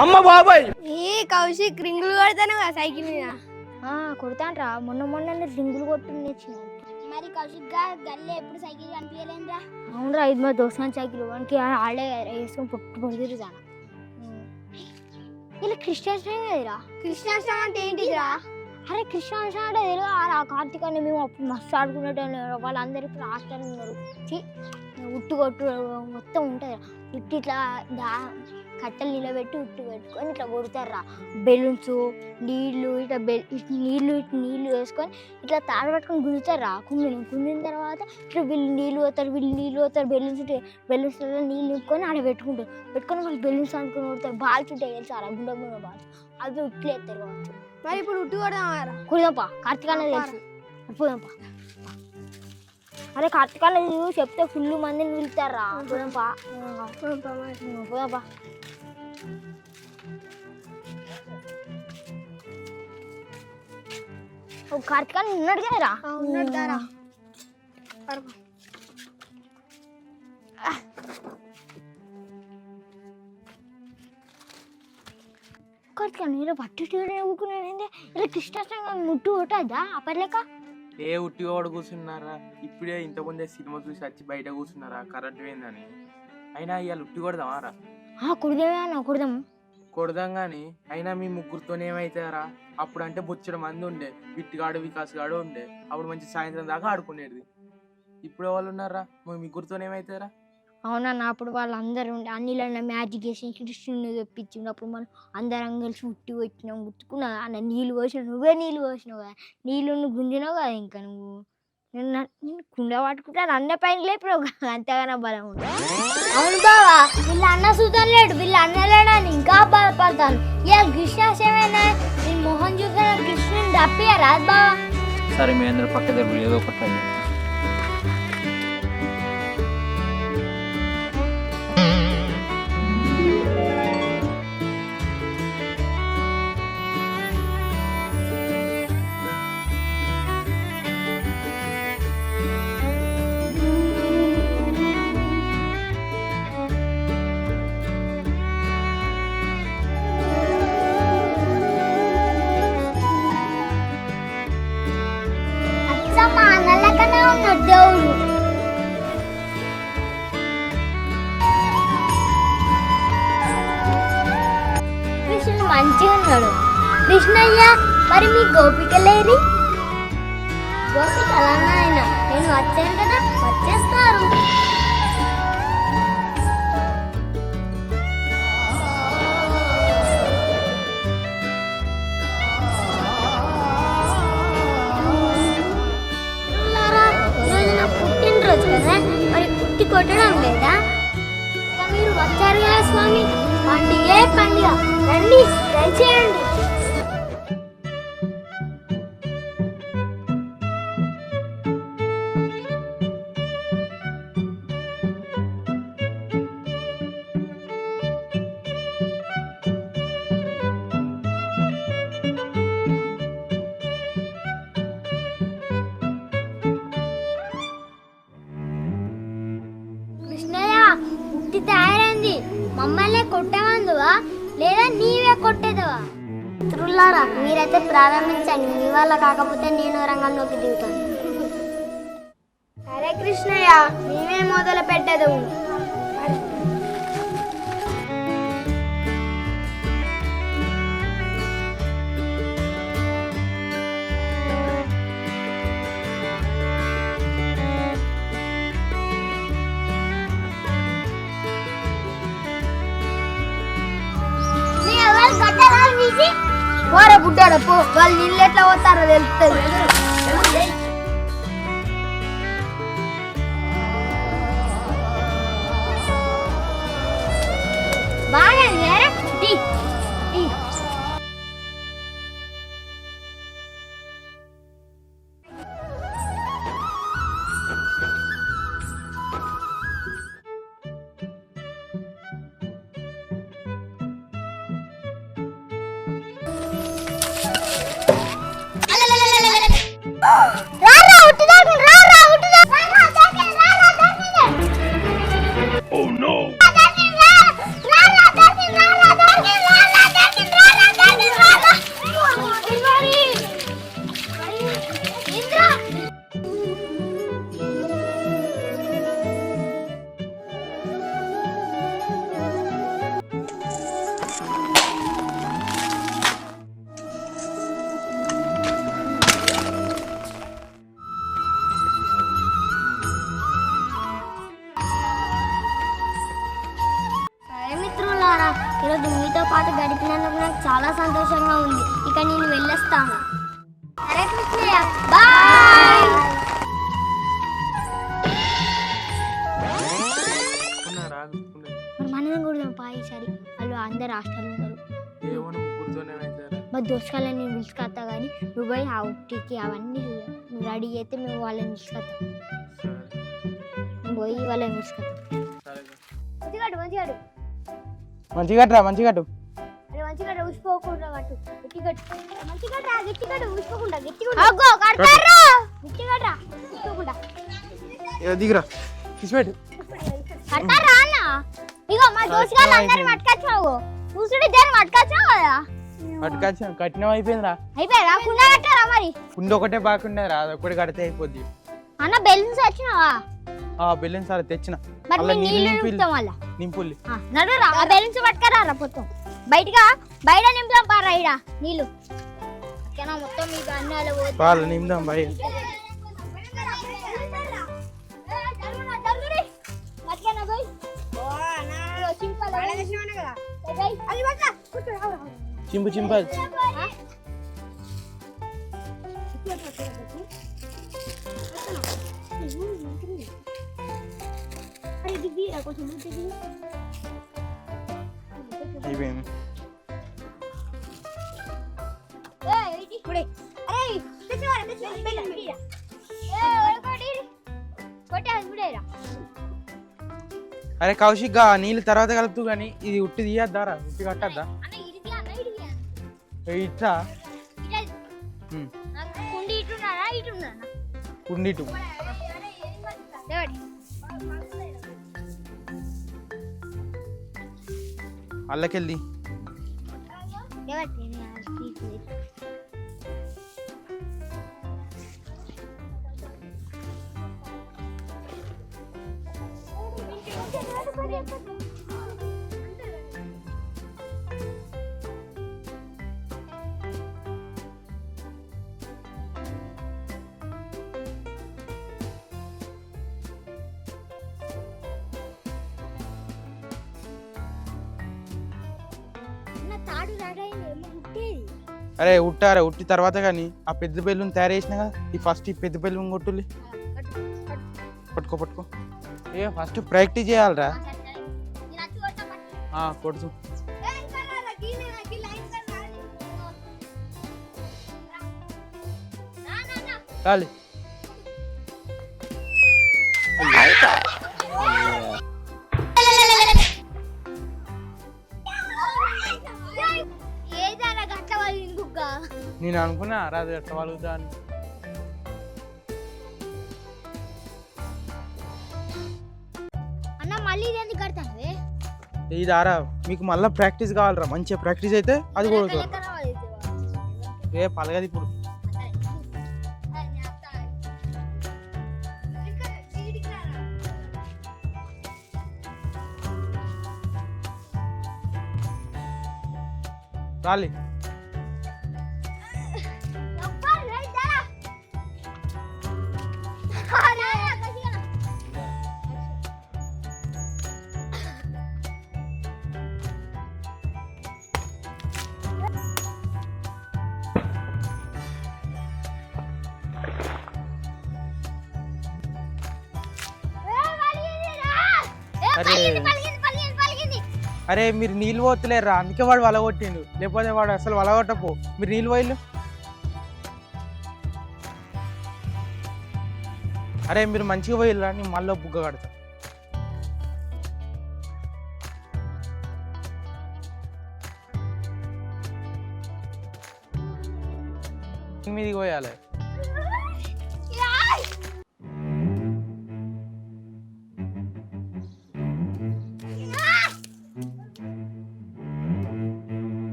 అమ్మ బాబాయ్ ఏ కౌశిక్ రింగులు కొడతాను సైకిల్ మీద కొడతానరా మొన్న రింగులు కొట్టు నేర్చిన. మరి కౌశిక్ గా గల్లే ఎప్పుడు సైకిల్ కనిపించలేదురా. అవునరా ఇది మా దోస్తాన్ సైకిల్ వానికి ఆడే వేసుకొని పొట్టు పడుతుంది చాలా. ఇలా కృష్ణాష్టమి కదరా. కృష్ణాష్టమి అంటే ఏంటిదిరా? అరే కృష్ణాష్టమి అంటే తెలియదు ఆ కార్తీక్ అని మేము అప్పుడు మస్తు ఆడుకునేటోళ్ళు. వాళ్ళందరూ ఇప్పుడు హాస్టల్ ఉన్నారు. ఉట్టు కొట్టు మొత్తం ఉంటుంది. ఉట్టి ఇట్లా కట్టెలు నిలబెట్టి ఉట్టు పెట్టుకొని ఇట్లా కొడతారా. బెలూన్స్ నీళ్ళు ఇట్లా నీళ్ళు వేసుకొని ఇట్లా తాడు పట్టుకొని గుంజుతారా. కుందిన తర్వాత ఇట్లా వీళ్ళు నీళ్ళు పోతారు బెలూన్స్ నీళ్ళు నింపుకొని ఆడ పెట్టుకొని వాళ్ళు బెలూన్స్ అనుకుని కొడతారు. బాల్స్ ఉంటాయి తెలుసారా, గుండె బాల్స్ అవి ఉట్లు వేస్తారు కావచ్చు. మరి ఇప్పుడు ఉట్టు కుడదాంపా కార్తీకానే తెలుసు పోదాంపా. అరే కార్తీకాలు చెప్తే ఫుల్ మందిని పిలుస్తారా. పోదాంపా. కార్తీకాలు ఉన్నాడు కదరా. కార్తీకాలు మీరు పట్టు ఊరుకున్నాడంటే ఇలా కృష్ణాష్టమి ముట్టు కొట్టద్దా అప్పలేక. ఏ ఉట్టి వాడు కూర్చున్నారా? ఇప్పుడే ఇంతకుముందే సినిమా చూసి వచ్చి బయట కూర్చున్నారా కరెంట్ పోయిందని. అయినా ఇవాళ ఉట్టి కొడదామారా? కొడదాం కానీ అయినా మీ ముగ్గురితోనే ఏమైతారా? అప్పుడు అంటే బొచ్చడం మంది ఉండే, విట్టిగాడు వికాస్ గాడు ఉండే. అప్పుడు మంచి సాయంత్రం దాకా ఆడుకునేది. ఇప్పుడు వాళ్ళు ఉన్నారా? మీ ముగ్గురితోనే ఏమైతారా? అవునన్నా అప్పుడు వాళ్ళందరూ ఉండే అన్నిలన్న మ్యాజిక్ వేసి కృష్ణుని తెప్పించిండు. అప్పుడు మనం అందరం కలిసి ఉట్టి వచ్చినాం గుర్తుకున్నా. అన్న నీళ్ళు పోసినావు, నువ్వే నీళ్ళు పోసినావు కదా, నీళ్ళు గుంజినావు కదా. ఇంకా నువ్వు నేను కుండ పట్టుకుంటా అన్న పైన లేపినావు కదా, అంతగానో బలం ఉంటుంది. అవును బావా, వీళ్ళ అన్న చూద్దాం లేడు, వీళ్ళ అన్న లేడని ఇంకా బాధపడతాను. ఇవాళ కృష్ణాష్టమైనా నేను మోహన్ చూద్దాం కృష్ణుని తప్పియా రాదు బావా. సరే మీ అందరూ పక్క దగ్గర ఏదో ఒకటి. దేవుడు కృష్ణుడు మంచిగా ఉన్నాడు. కృష్ణయ్య మరి మీ గోపికలేరి? గోపికలా ఆయన నేను వచ్చాను కదా, వచ్చేస్తారు. పుట్టినరోజు కదా, మరి పుట్టి కొట్టడం లేదా? మీరు వచ్చారు కదా స్వామి, పండుగ రండి దయచేయండి. తయారైంది, మమ్మల్ని కొట్టమందువా లేదా నీవే కొట్టేదవా? మిత్రులారా మీరైతే ప్రారంభించండి, మీ వల్ల కాకపోతే నేను రంగంలోకి దిగుతాను. హరే కృష్ణయ్య, నీవే మొదలు పెట్టదు. పోరా బుడ్డాడ పో, వాళ్ళు నీళ్ళు ఎట్లా పోతారో తెలుస్తుంది. బాగా Oh no! ఈరోజు మీతో పాటు గడిపినందుకు నాకు చాలా సంతోషంగా ఉంది. ఇక నేను వెళ్ళొస్తాను. సరే కృష్ణయ్య, బాయ్. మరి మనం కూడా పాయిసారి వాళ్ళు అందరు హాస్టల్ ఉన్నారు. మా దోషకాలని నేను పిలుచుకొస్తా, కానీ నువ్వు పోయి ఆ ఉట్టికి అవన్నీ నువ్వు రెడీ అయితే మేము వాళ్ళని పిలుచుకొస్తాం. పోయి వాళ్ళని పిలుచుకొస్తాం. మంచిగా మంచిగా అరే మంచిగా ఊసిపోకుండా కట్టు, గట్టి కట్టు, మంచిగా గట్టి కట్టు, ఊసిపోకుండా దిగురా తీసిపెట్టు కట్టారా అన్న. ఇగో మా దోస్తుగాళ్ళు అందరిని పట్టుకొచ్చావు, కూర్చుంటే దాన్ని పట్టుకొచ్చావు కదా. పట్టుకొచ్చా కట్టినం అయిపోయిందిరా. అయిపోయారా? కుండ కట్టారా మరి? కుండ ఒకటే బాగుండే రా, అదొకటి కడితే అయిపోద్ది. అన్న బెలూన్స్ వచ్చినావా? బెలూన్స్ సార్ తెచ్చిన. మరి నీళ్ళు నింపుతాం వల్ల నింపుల్లి నడురా, ఆ బెలూన్స్ పట్టుకరా మొత్తం. బయట నింపుదాం పారా ఇడ నీళ్ళు. మొత్తం మీకు అన్నీ పాలు నింపుదాం బయట. చింపు చింపదు. అయిపోయింది. అరే కౌశిక్ గా నీళ్ళు తర్వాత కలుపుతూ గానీ ఇది ఉట్టి తీయద్దారా, ఉట్టి కట్టద్దా ఇట్లా కుండిటు అల్లకెళ్ళి అరే ఉట్టారా, ఉట్టి తర్వాత కానీ ఆ పెద్ద బెల్లుని తయారు చేసినా కదా, ఈ ఫస్ట్ ఈ పెద్ద బెల్లు కొట్టుల్లి. పట్టుకో పట్టుకో. ఫస్ట్ ప్రాక్టీస్ చేయాలరా. కొడుతు చాలు. నేను అనుకున్నా రాదు ఎట్లా వాళ్ళుదా అని. అన్న మళ్ళీ ఇది ఎందుకు కడతాను? ఇది ఆరా మీకు మళ్ళీ ప్రాక్టీస్ కావాలరా, మంచిగా ప్రాక్టీస్ అయితే అది కూడా పలగది ఇప్పుడు. రాలి అరే మీరు నీళ్ళు పోతలేరా, అందుకే వాడు వలగొట్టిండు, లేకపోతే వాడు అసలు వలగొట్టపో. మీరు నీళ్ళు పోయిల్లు. అరే మీరు మంచిగా పోయిల్లా, నేను మళ్ళీ బుగ్గ కడతా. మీది పోయాలి.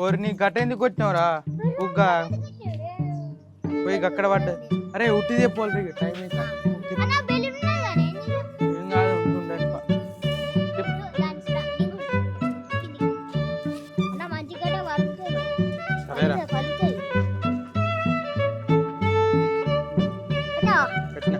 ఓరి నీ గట్ట ఎందుకు కొట్టినావురా ఉగ్గా పోయి అక్కడ పడ్డది. అరే ఉట్టి చెప్పాలి టైం అయితే ఏం కాదు ఉంటుండే. సరేరా పెట్టినా.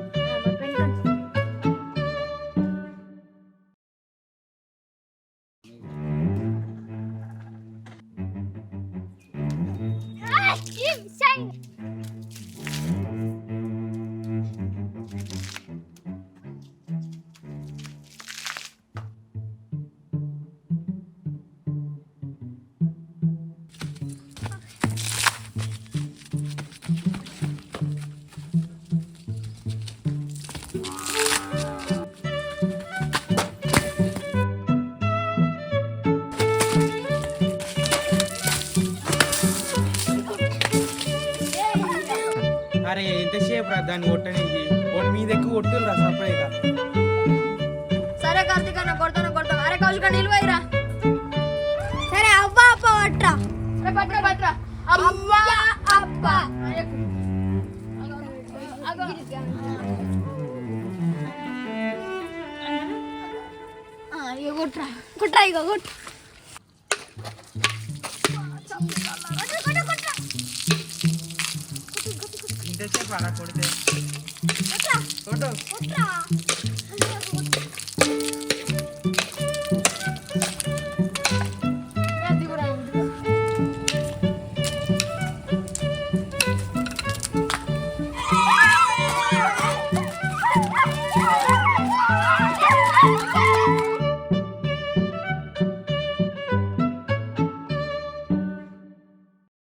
అరే ఎంతసేపు రా దాన్ని కొట్టనేది వాడు మీ దగ్గర కొట్టురా సపరేగా. సరే కార్తీక్ అన్న కొడతాను. అరే కౌశిక నిలువైరా. సరే అవ్వ అప్ప పట్రా. పట్రా అవ్వ అప్ప. కొట్రా ఇక కొట్టు. ఇంతసేపు అలా కొడితే కొట్టు.